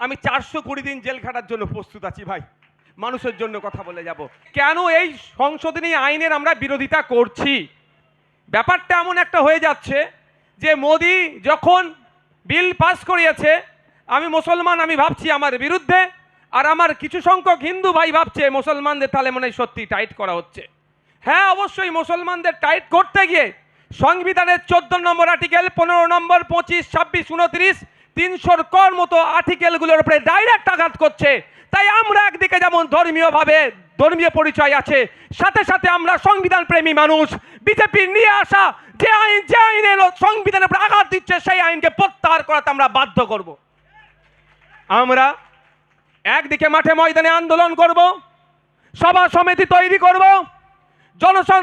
আমি 420 দিন জেল খাটার জন্য প্রস্তুত আছি ভাই, মানুষের জন্য কথা বলে যাব। কেন এই সংশোধনী আইনের আমরা বিরোধিতা করছি? ব্যাপারটা এমন একটা হয়ে যাচ্ছে যে মোদি যখন বিল পাস করিয়েছে, আমি মুসলমান, আমি ভাবছি আমার বিরুদ্ধে, আর আমার কিছু সংখ্যক হিন্দু ভাই ভাবছে মুসলমানদের তাহলে মনে হয় সত্যি টাইট করা হচ্ছে। হ্যাঁ, অবশ্যই মুসলমানদের টাইট করতে গিয়ে সংবিধানের 14 নম্বর আর্টিকেল, 15 নম্বর, 25, 26, 29, 300 কর মতো আর্টিকেলগুলোর উপরে ডাইরেক্ট আঘাত করছে। তাই আমরা একদিকে যেমন ধর্মীয়ভাবে ধর্মীয় পরিচয় আছে, সাথে সাথে আমরা সংবিধান প্রেমী মানুষ, বিজেপির নিয়ে আসা যে আইনের সংবিধানের উপরে আঘাত দিচ্ছে সেই আইনকে প্রত্যাহার করাতে আমরা বাধ্য করব। আমরা একদিকে মাঠে ময়দানে আন্দোলন করব, সভা সমিতি তৈরি করব,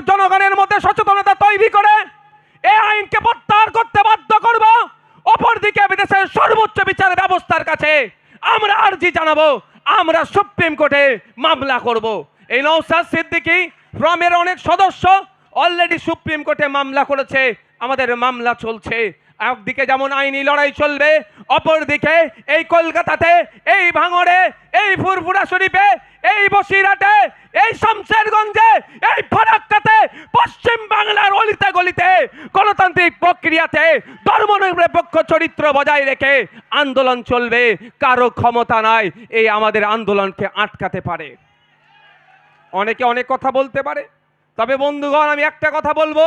জনগণের মধ্যে সচেতনতা তৈরি করে এই আইনকে প্রত্যাহার করতে বাধ্য করব। অপরদিকে বিদেশের সর্বোচ্চ বিচার ব্যবস্থার কাছে আমরা আর্জি জানাবো, আমরা সুপ্রিম কোর্টে মামলা করব। এই নওশাদ সিদ্দিকী ফ্রমের অনেক সদস্য অলরেডি সুপ্রিম কোর্টে মামলা করেছে, আমাদের মামলা চলছে। একদিকে যেমন আইনি লড়াই চলবে, অপরদিকে এই কলকাতাতে, এই ভাঙড়ে, এই ফুরফুরা শরীফে, এই বসিরহাটে, এই শমশেরগঞ্জে, এই ফারাক্কাতে, পশ্চিম বাংলার অলিতে গলিতে গণতান্ত্রিক প্রক্রিয়াতে ধর্মনিরপেক্ষ চরিত্র বজায় রেখে আন্দোলন চলবে। কারো ক্ষমতা নাই এই আমাদের আন্দোলনকে আটকাতে পারে। অনেকে অনেক কথা বলতে পারে, তবে বন্ধুগণ আমি একটা কথা বলবো,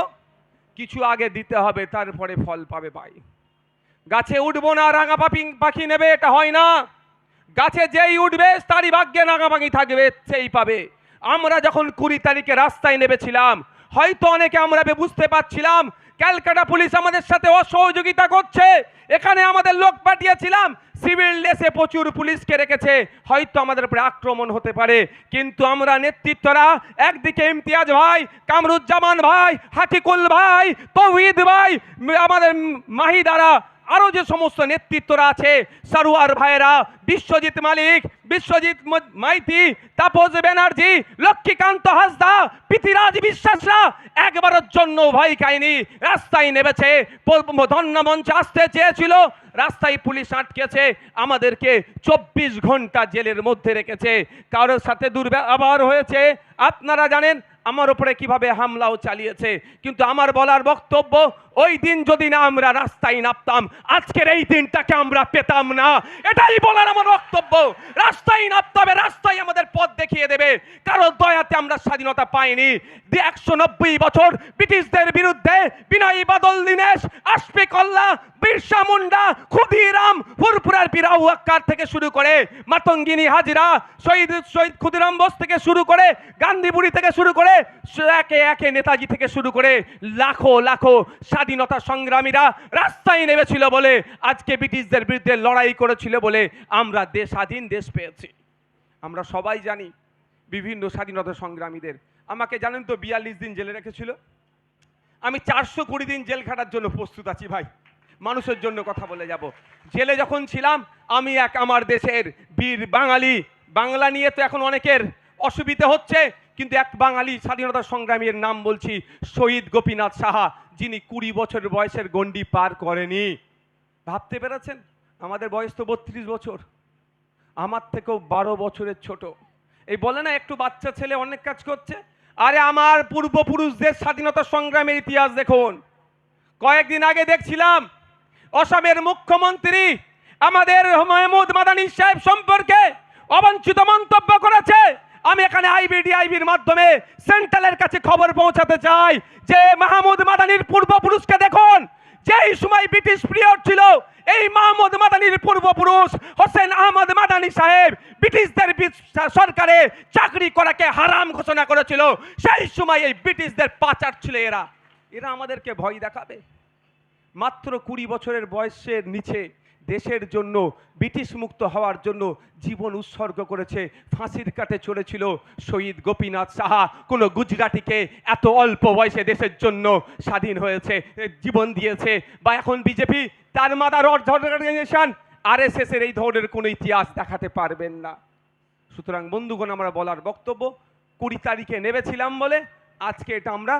কিছু আগে দিতে হবে, তারপরে ফল পাবে ভাই। গাছে উঠবো না রাঙা পাখি নেবে, এটা হয় না। গাছে যেই উঠবে তারই ভাগ্যে রাঙা পাখি থাকবে, সেই পাবে। আমরা যখন 20 তারিখে রাস্তায় নেমেছিলাম, হয়তো অনেকে আমরা বুঝতে পারছিলাম ক্যালকাটা পুলিশ আমাদের সাথে অসহযোগিতা করছে, এখানে আমাদের লোক পাঠিয়েছিলাম, সিভিল ড্রেসে প্রচুর পুলিশকে রেখেছে, হয়তো আমাদের উপরে আক্রমণ হতে পারে। কিন্তু আমরা নেতৃত্বরা একদিকে ইমতিয়াজ ভাই, কামরুজ্জামান ভাই, হাকিকুল ভাই, তৌহিদ ভাই, আমাদের মাহিদারা, আরো যে সমস্ত নেতৃত্বরা আছে, সারোয়ার ভাইয়েরা, বিশ্বজিৎ মালিক, বিশ্বজিৎ মাইতি, তাপস ব্যানার্জি, লক্ষ্মীকান্ত হাসদা, পৃথিরাজ বিশ্বাসরা একবারের জন্য ভয় খায়নি, রাস্তায় নেমেছে। ধন্য মঞ্চে আসতে চেয়েছিল, রাস্তায় পুলিশ আটকেছে, আমাদেরকে 24 ঘন্টা জেলের মধ্যে রেখেছে। কারোর সাথে দুর্ব্যবহার হয়েছে, আপনারা জানেন আমার উপরে কিভাবে হামলাও চালিয়েছে। কিন্তু আমার বলার বক্তব্য, ওই দিন যদি না আমরা রাস্তায় নামতাম, আজকের এই দিনটাকে আমরা পেতাম না, এটাই বলার আমার বক্তব্য। রাস্তায় নামতে হবে, রাস্তায় আমাদের পথ দেখিয়ে দেবে। কারণ দয়াতে আমরা স্বাধীনতা পাইনি। 190 বছর ব্রিটিশদের বিরুদ্ধে বিনয় বাদল দীনেশ, আশফাক উল্লাহ, বিরসা মুন্ডা, ক্ষুদিরাম, ফুরফুরার পিরাউ আক্কার থেকে শুরু করে মাতঙ্গিনী হাজরা, শহীদ ক্ষুদিরাম বোস থেকে শুরু করে, গান্ধীবুড়ি থেকে শুরু করে, একে একে নেতাজি থেকে শুরু করে লাখো লাখো স্বাধীনতা সংগ্রামীরা রাস্তায় নেমেছিল বলে, আজকে ব্রিটিশদের বিরুদ্ধে লড়াই করেছিল বলে আমরা স্বাধীন দেশ পেয়েছি। আমরা সবাই জানি বিভিন্ন স্বাধীনতা সংগ্রামীদের। আমাকে জানেন তো 42 দিন জেলে রেখেছিল। আমি 420 দিন জেল খাটার জন্য প্রস্তুত আছি ভাই, মানুষের জন্য কথা বলে যাব। জেলে যখন ছিলাম আমি আমার দেশের বীর বাঙালি, বাংলা নিয়ে তো এখন অনেকের অসুবিধা হচ্ছে, কিন্তু এক বাঙালি স্বাধীনতা সংগ্রামীর নাম বলছি, শহীদ গোপীনাথ সাহা, যিনি 20 বছর বয়সের গণ্ডি পার করেনি। ভাবতে পেরেছেন? আমাদের বয়স তো 32 বছর, আমার থেকেও 12 বছরের ছোট। এই বলে না একটু বাচ্চা ছেলে অনেক কাজ করছে, আরে আমার পূর্বপুরুষদের স্বাধীনতা সংগ্রামের ইতিহাস দেখুন। কয়েকদিন আগে দেখছিলাম অসমের মুখ্যমন্ত্রী আমাদের মাহমুদ মাদানী সাহেব সম্পর্কে অবাঞ্ছিত মন্তব্য করেছে। আমি এখানে আইবির মাধ্যমে সেন্ট্রালের কাছে খবর পৌঁছাতে চাই যে মাহমুদ মাদানীর পূর্বপুরুষকে দেখুন। যেই সময় ব্রিটিশ পিরিয়ড ছিল, এই মাহমুদ মাদানীর পূর্বপুরুষ হোসেন আহমদ মাদানী সাহেব ব্রিটিশদের সরকারে চাকরি করাকে হারাম ঘোষণা করেছিল। সেই সময় এই ব্রিটিশদের পাচার ছিল এরা। এরা আমাদেরকে ভয় দেখাবে? মাত্র 20 বছরের বয়সের নিচে দেশের জন্য, ব্রিটিশ মুক্ত হওয়ার জন্য জীবন উৎসর্গ করেছে, ফাঁসির কাটে চলেছিল শহীদ গোপীনাথ সাহা। কোনো গুজরাটিকে এত অল্প বয়সে দেশের জন্য স্বাধীন হয়েছে, জীবন দিয়েছে? বা এখন বিজেপি তার মাদার অর্গানাইজেশন RSS এর এই ধরনের কোনো ইতিহাস দেখাতে পারবেন না। সুতরাং বন্ধুগণ, আমরা বলার বক্তব্য, 20 তারিখে নেমেছিলাম বলে আজকে এটা আমরা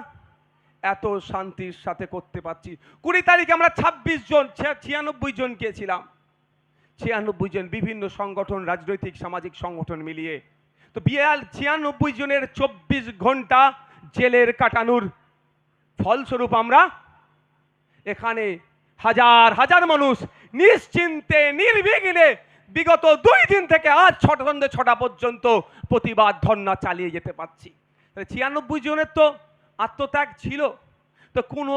এত শান্তির সাথে করতে পারছি। 20 তারিখে আমরা 26 জন 96 জন গিয়েছিলাম। 96 জন বিভিন্ন সংগঠন, রাজনৈতিক সামাজিক সংগঠন মিলিয়ে, তো 96 জনের 24 ঘন্টা জেলের কাটানোর ফলস্বরূপ আমরা এখানে হাজার হাজার মানুষ নিশ্চিন্তে নির্বিঘ্নে বিগত 2 দিন থেকে আজ সন্ধ্যে 6টা পর্যন্ত প্রতিবাদ ধর্ণা চালিয়ে যেতে পারছি। 96 জনের তো আত্মত্যাগ ছিল। তো কোনো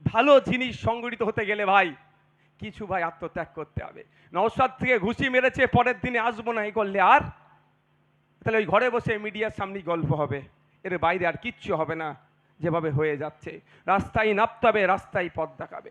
ভালো জিনিস সংগঠিত হতে গেলে ভাই কিছু ভাই আত্মত্যাগ করতে হবে। নওশাদ থেকে ঘুষি মেরেছে, পরের দিনে আসবো না এই করলে আর, তাহলে ওই ঘরে বসে মিডিয়ার সামনেই গল্প হবে, এর বাইরে আর কিচ্ছু হবে না। যেভাবে হয়ে যাচ্ছে রাস্তায় নামতে হবে, রাস্তায় পথ দেখাবে।